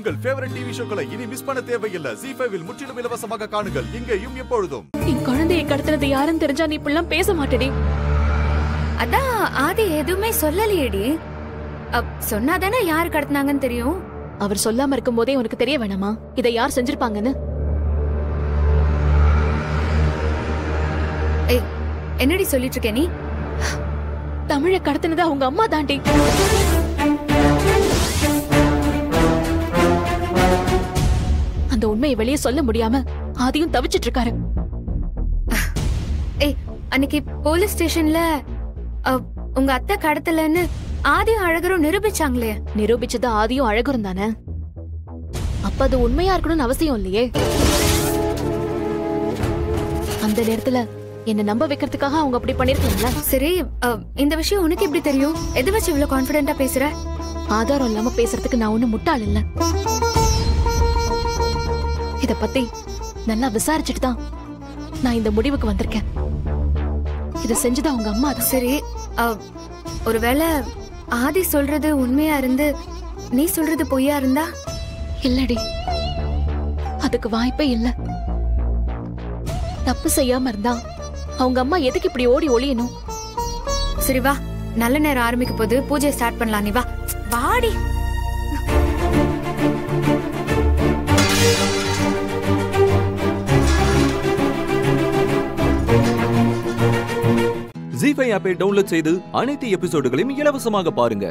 உங்கள் favourite TV ஷோக்களை இனி miss பண்ண தேவையில்லை. ஜீ5 இல் முற்றிலும் இலவசமாக காணுங்கள். இங்கேயும் எப்பொழுதும். என் குழந்தையை கடத்துறது யாருன்னு தெரிஞ்சா நீ இப்பெல்லாம் பேச மாட்டேடி. அதான் ஆதி எதுவுமே சொல்லலையேடி. சொன்னாதானே யாரு கடத்தினாங்கன்னு தெரியும். அவர் சொல்லாம இருக்கும் போதே உனக்கு தெரிய வேணாமா இதை யார் செஞ்சிருப்பாங்கன்னு? ஏய், என்னடி சொல்லிட்டு இருக்க நீ? தமிழை கடத்தினது அவங்க அம்மா தாண்டி. அந்த உண்மையை வெளியே சொல்ல முடியாம ஆதியும் தவிச்சிட்டு இருக்காரு. ஏய், அன்னைக்கு போலீஸ் ஸ்டேஷன்ல உங்க அத்தை கடத்தலன்னு ஆதியும் அழகரும் நிரூபிச்சாங்களே. நிரூபிச்சது ஆதியும் அழகரும் தானே. அப்ப அது உண்மையா இருக்கணும்னு அவசியம் இல்லையே. அந்த நேரத்துல என்ன நம்ப வைக்கிறதுக்காக அவங்க அப்படி பண்ணிருக்கீங்களா? சரி, இந்த விஷயம் உனக்கு எப்படி தெரியும்? எதை வச்சு இவ்வளவு கான்பிடென்ட்டா பேசுற? ஆதாரம் இல்லாம பேசுறதுக்கு நான் ஒண்ணு முட்டாள் இல்ல. இத பத்தி நல்லா விசாரிச்சுட்டு தான் நான் இந்த முடிவுக்கு வந்திருக்கேன். இத செஞ்சது அவங்க அம்மா தான். சரி, ஒருவேளை ஆதி சொல்றது உண்மையா இருந்து நீ சொல்றது பொய்யா இருந்தா? இல்லடி, அதுக்கு வாய்ப்பே இல்ல. தப்பு செய்யாம இருந்தா அவங்க அம்மா எதுக்கு இப்படி ஓடி ஒளியணும்? சரி வா, நல்ல நேரம் ஆரம்பிக்க போது பூஜை ஸ்டார்ட் பண்ணலாம். நீ வா, வாடி. ஜீ5 ஆப்பை டவுன்லோட் செய்து அனைத்து எபிசோடுகளையும் இலவசமாக பாருங்க.